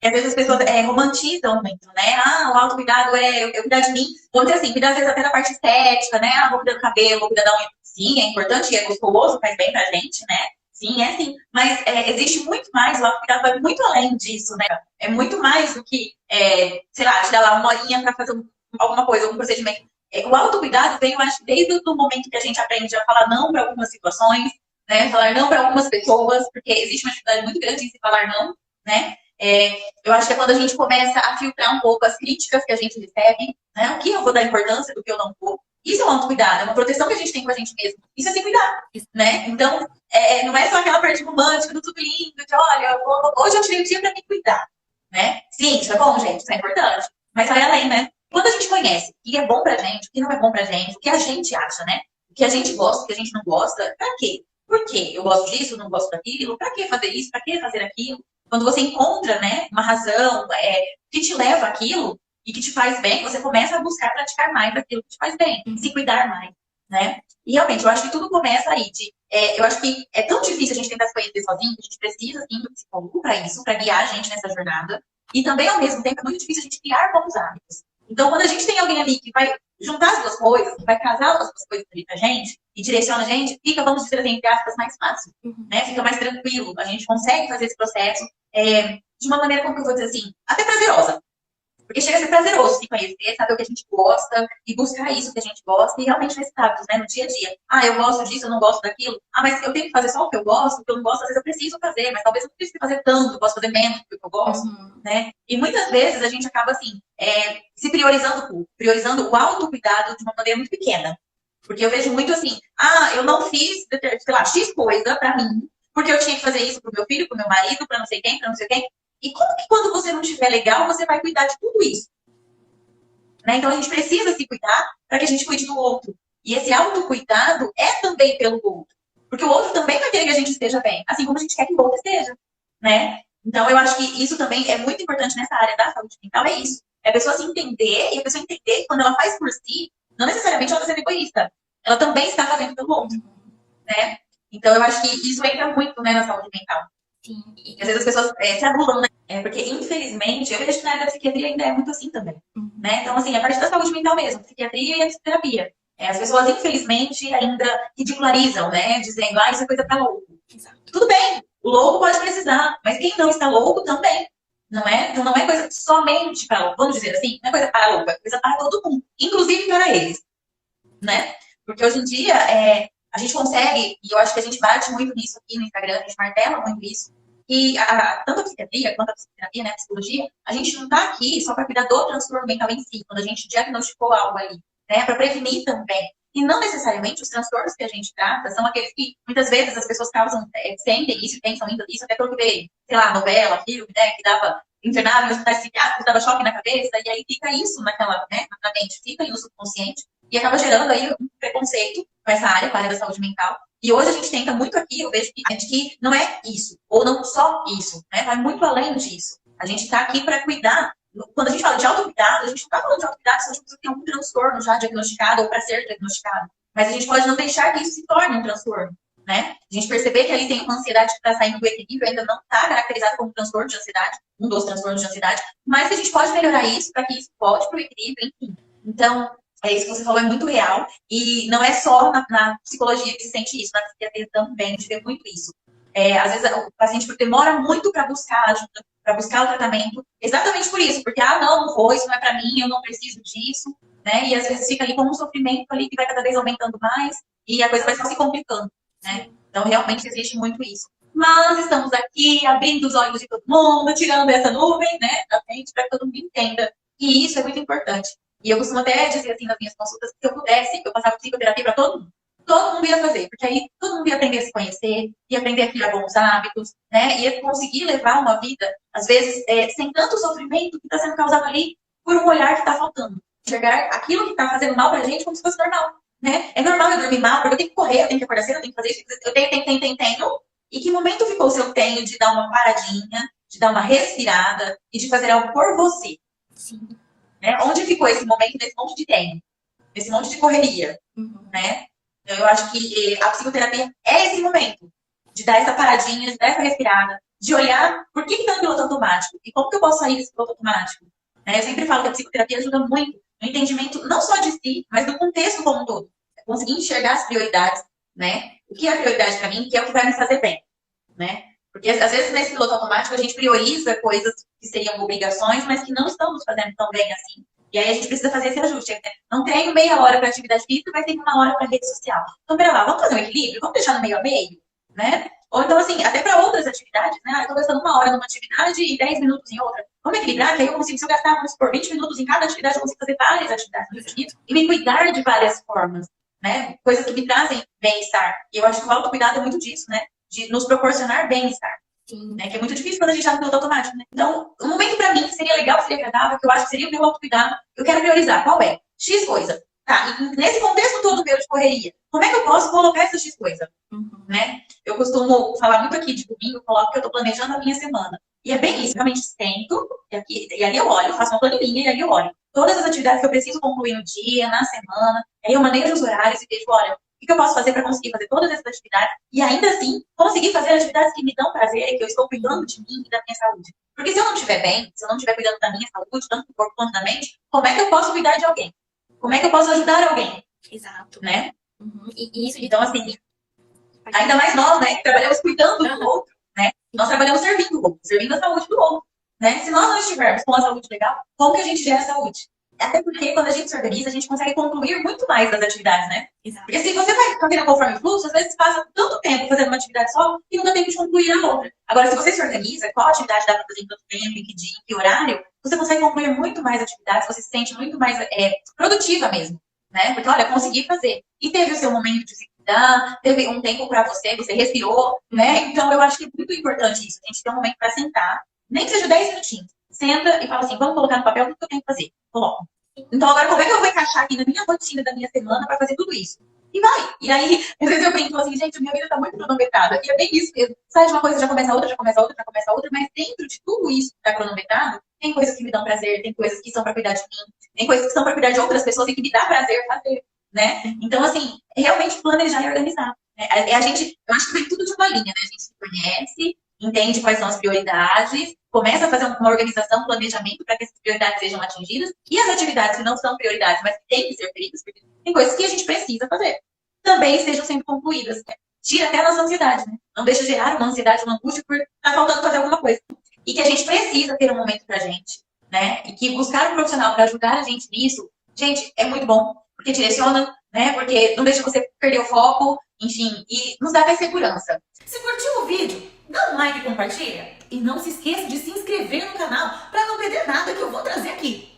E às vezes as pessoas romantizam muito, né? Ah, o autocuidado é eu cuidar de mim. Vamos dizer assim, cuidar às vezes até da parte estética, né? Ah, vou cuidar do cabelo, vou cuidar da unha. Sim, é importante, é gostoso, faz bem pra gente, né? Sim, é sim. Mas existe muito mais, o autocuidado vai muito além disso, né? É muito mais do que, sei lá, tirar lá uma horinha pra fazer alguma coisa, algum procedimento. O autocuidado vem, eu acho, desde o momento que a gente aprende a falar não para algumas situações, né? Falar não para algumas pessoas, porque existe uma dificuldade muito grande em se falar não, né? Eu acho que é quando a gente começa a filtrar um pouco as críticas que a gente recebe, né? O que eu vou dar importância, do que eu não vou. Isso é um autocuidado, é uma proteção que a gente tem com a gente mesmo. Isso é se cuidar, né? Então, não é só aquela parte romântica do tudo lindo, de olha, hoje eu tirei o dia para me cuidar, né? Sim, isso é bom, gente, isso é importante. Mas vai além, né? Quando a gente conhece o que é bom pra gente, o que não é bom pra gente, o que a gente acha, né? O que a gente gosta, o que a gente não gosta, pra quê? Por quê? Eu gosto disso, não gosto daquilo, pra que fazer isso, pra que fazer aquilo? Quando você encontra, né, uma razão que te leva àquilo e que te faz bem, você começa a buscar praticar mais aquilo que te faz bem, se cuidar mais, né? E realmente, eu acho que tudo começa aí. Eu acho que é tão difícil a gente tentar se conhecer sozinho, que a gente precisa, sim, do psicólogo para isso, para guiar a gente nessa jornada. E também, ao mesmo tempo, é muito difícil a gente criar bons hábitos. Então, quando a gente tem alguém ali que vai juntar as duas coisas, que vai casar as duas coisas ali pra gente e direciona a gente, fica, vamos dizer assim, entre aspas, mais fácil, né? Fica mais tranquilo. A gente consegue fazer esse processo de uma maneira, como que eu vou dizer assim, até prazerosa. Porque chega a ser prazeroso se conhecer, saber o que a gente gosta e buscar isso que a gente gosta e realmente nesses hábitos, né, no dia a dia. Ah, eu gosto disso, eu não gosto daquilo. Ah, mas eu tenho que fazer só o que eu gosto, o que eu não gosto, às vezes eu preciso fazer, mas talvez eu não precise fazer tanto, eu posso fazer menos do que eu gosto, né? E muitas vezes a gente acaba, assim, se priorizando tudo, priorizando o autocuidado de uma maneira muito pequena. Porque eu vejo muito assim, ah, eu não fiz, sei lá, X coisa pra mim, porque eu tinha que fazer isso pro meu filho, pro meu marido, pra não sei quem, pra não sei quem. E como que quando você não estiver legal, você vai cuidar de tudo isso? Né? Então a gente precisa se cuidar para que a gente cuide do outro. E esse autocuidado é também pelo outro. Porque o outro também vai querer que a gente esteja bem, assim como a gente quer que o outro esteja. Né? Então eu acho que isso também é muito importante nessa área da saúde mental, é isso. É a pessoa se entender e a pessoa entender que quando ela faz por si, não necessariamente ela está sendo egoísta. Ela também está fazendo pelo outro. Né? Então eu acho que isso entra muito, né, na saúde mental. Sim. E às vezes as pessoas se anulam, né? Porque, infelizmente, eu vejo que na área da psiquiatria ainda é muito assim também. Né? Então, assim, a parte da saúde mental mesmo, psiquiatria e a psicoterapia. As pessoas, infelizmente, ainda ridicularizam, né? Dizendo, ah, isso é coisa para louco. Exato. Tudo bem, o louco pode precisar, mas quem não está louco também. Não é? Então, não é coisa somente para louco. Vamos dizer assim, não é coisa para louco, é coisa para todo mundo, inclusive para eles. Né? Porque hoje em dia, a gente consegue, e eu acho que a gente bate muito nisso aqui no Instagram, a gente martela muito isso, e tanto a psiquiatria quanto a psicoterapia, né, a psicologia, a gente não está aqui só para cuidar do transtorno mental em si, quando a gente diagnosticou algo ali, né, para prevenir também. E não necessariamente os transtornos que a gente trata são aqueles que muitas vezes as pessoas causam, sentem isso, pensam isso, até porque vê, sei lá, novela, filme, né, que dava internado em hospitais psiquiátricos, dava choque na cabeça, e aí fica isso naquela, né, na mente, fica aí no subconsciente, e acaba gerando aí um preconceito com essa área, com a área da saúde mental. E hoje a gente tenta muito aqui, eu vejo que não é isso, ou não só isso, né? Vai muito além disso. A gente está aqui para cuidar. Quando a gente fala de autocuidado, a gente não está falando de autocuidado se a gente tem algum transtorno já diagnosticado ou para ser diagnosticado. Mas a gente pode não deixar que isso se torne um transtorno. Né? A gente perceber que ali tem uma ansiedade que está saindo do equilíbrio, ainda não está caracterizado como transtorno de ansiedade, um dos transtornos de ansiedade, mas que a gente pode melhorar isso para que isso volte para o equilíbrio, enfim. Então, isso que você falou é muito real. E não é só na psicologia que se sente isso, na psiquiatria também, a gente vê muito isso. Às vezes o paciente demora muito para buscar ajuda, para buscar o tratamento, exatamente por isso, porque, não vou, isso não é para mim, eu não preciso disso, né? E às vezes fica ali com um sofrimento ali que vai cada vez aumentando mais e a coisa vai só se complicando, né? Então, realmente existe muito isso. Mas estamos aqui abrindo os olhos de todo mundo, tirando essa nuvem, né, da frente, para que todo mundo entenda. E isso é muito importante. E eu costumo até dizer assim nas minhas consultas que se eu pudesse, eu passava psicoterapia para todo mundo. Todo mundo ia fazer, porque aí todo mundo ia aprender a se conhecer, ia aprender a criar bons hábitos, né? Ia conseguir levar uma vida, às vezes, sem tanto sofrimento que está sendo causado ali por um olhar que está faltando. Enxergar aquilo que está fazendo mal para a gente como se fosse normal. Né? É normal eu dormir mal, porque eu tenho que correr, eu tenho que acordar cedo, eu tenho que fazer isso, eu tenho. E que momento ficou o seu tenho de dar uma paradinha, de dar uma respirada e de fazer algo por você? Sim. Né? Onde ficou esse momento nesse monte de tempo? Nesse monte de correria? Né? Então, eu acho que a psicoterapia é esse momento de dar essa paradinha, de dar essa respirada, de olhar por que está no piloto automático e como que eu posso sair desse piloto automático. Eu sempre falo que a psicoterapia ajuda muito no entendimento não só de si, mas do contexto como um todo. Conseguir enxergar as prioridades, né? O que é a prioridade para mim, que é o que vai me fazer bem, né? Porque às vezes nesse piloto automático a gente prioriza coisas que seriam obrigações, mas que não estamos fazendo tão bem assim. E aí a gente precisa fazer esse ajuste. Não tenho meia hora para atividade física, mas tenho uma hora para rede social. Então, pera lá, vamos fazer um equilíbrio? Vamos deixar no meio a meio, né? Ou então, assim, até para outras atividades, né? Eu estou gastando uma hora numa atividade e 10 minutos em outra. Vamos equilibrar, que aí eu consigo, se eu gastar, vamos por 20 minutos em cada atividade, eu consigo fazer várias atividades no mesmo dia e me cuidar de várias formas, né? Coisas que me trazem bem-estar. E eu acho que o autocuidado é muito disso, né? De nos proporcionar bem-estar. Né? Que é muito difícil quando a gente está no piloto automático, né? Então, um momento para mim que seria legal, que seria agradável, que eu acho que seria o meu autocuidado, eu quero priorizar. Qual é? X coisa. Tá, e nesse contexto todo meu de correria, como é que eu posso colocar essa X coisa? Né? Eu costumo falar muito aqui de domingo, eu coloco que eu estou planejando a minha semana. E é bem isso, realmente sento, e ali eu olho, faço uma planilha, e ali eu olho. Todas as atividades que eu preciso concluir no dia, na semana, aí eu manejo os horários e vejo, olha, o que eu posso fazer para conseguir fazer todas essas atividades e ainda assim conseguir fazer atividades que me dão prazer, que eu estou cuidando de mim e da minha saúde. Porque se eu não estiver bem, se eu não estiver cuidando da minha saúde, tanto do corpo quanto da mente, como é que eu posso cuidar de alguém? Como é que eu posso ajudar alguém? Exato. Né? E isso de... Então, assim, ainda mais nós, né, que trabalhamos cuidando do outro, né? Nós trabalhamos servindo o outro, servindo a saúde do outro. Né? Se nós não estivermos com a saúde legal, como que a gente gera saúde? Até porque quando a gente se organiza, a gente consegue concluir muito mais das atividades, né? Exato. Porque se você vai fazendo conforme o fluxo, às vezes passa tanto tempo fazendo uma atividade só e não dá tempo de concluir a outra. Agora, se você se organiza, qual atividade dá para fazer em tanto tempo, em que dia, em que horário, você consegue concluir muito mais atividades, você se sente muito mais produtiva mesmo, né? Porque, olha, consegui fazer. E teve o seu momento de se cuidar, teve um tempo para você, você respirou, né? Então, eu acho que é muito importante isso, a gente ter um momento para sentar, nem que seja 10 minutinhos. Senta e fala assim, vamos colocar no papel o que eu tenho que fazer. Coloco. Então, agora, como é que eu vou encaixar aqui na minha rotina da minha semana para fazer tudo isso? E vai. E aí, às vezes eu penso assim, gente, minha vida tá muito cronometrada. E é bem isso mesmo. Sai de uma coisa, já começa outra, já começa outra, já começa outra. Mas dentro de tudo isso que tá cronometrado, tem coisas que me dão prazer, tem coisas que são para cuidar de mim, tem coisas que são para cuidar de outras pessoas e que me dá prazer fazer, né? Então, assim, realmente planejar e organizar. A gente, eu acho que vem tudo de uma linha, né? A gente se conhece, entende quais são as prioridades, começa a fazer uma organização, um planejamento para que essas prioridades sejam atingidas e as atividades que não são prioridades, mas que têm que ser feitas, porque tem coisas que a gente precisa fazer, também estejam sendo concluídas. Né? Tira até a nossa ansiedade, né? Não deixa gerar uma ansiedade, uma angústia por estar faltando fazer alguma coisa. E que a gente precisa ter um momento pra gente, né? E que buscar um profissional para ajudar a gente nisso, gente, é muito bom, porque direciona, né? Porque não deixa você perder o foco, enfim, e nos dá mais segurança. Se curtiu o vídeo, dá um like e compartilha. E não se esqueça de se inscrever no canal para não perder nada que eu vou trazer aqui.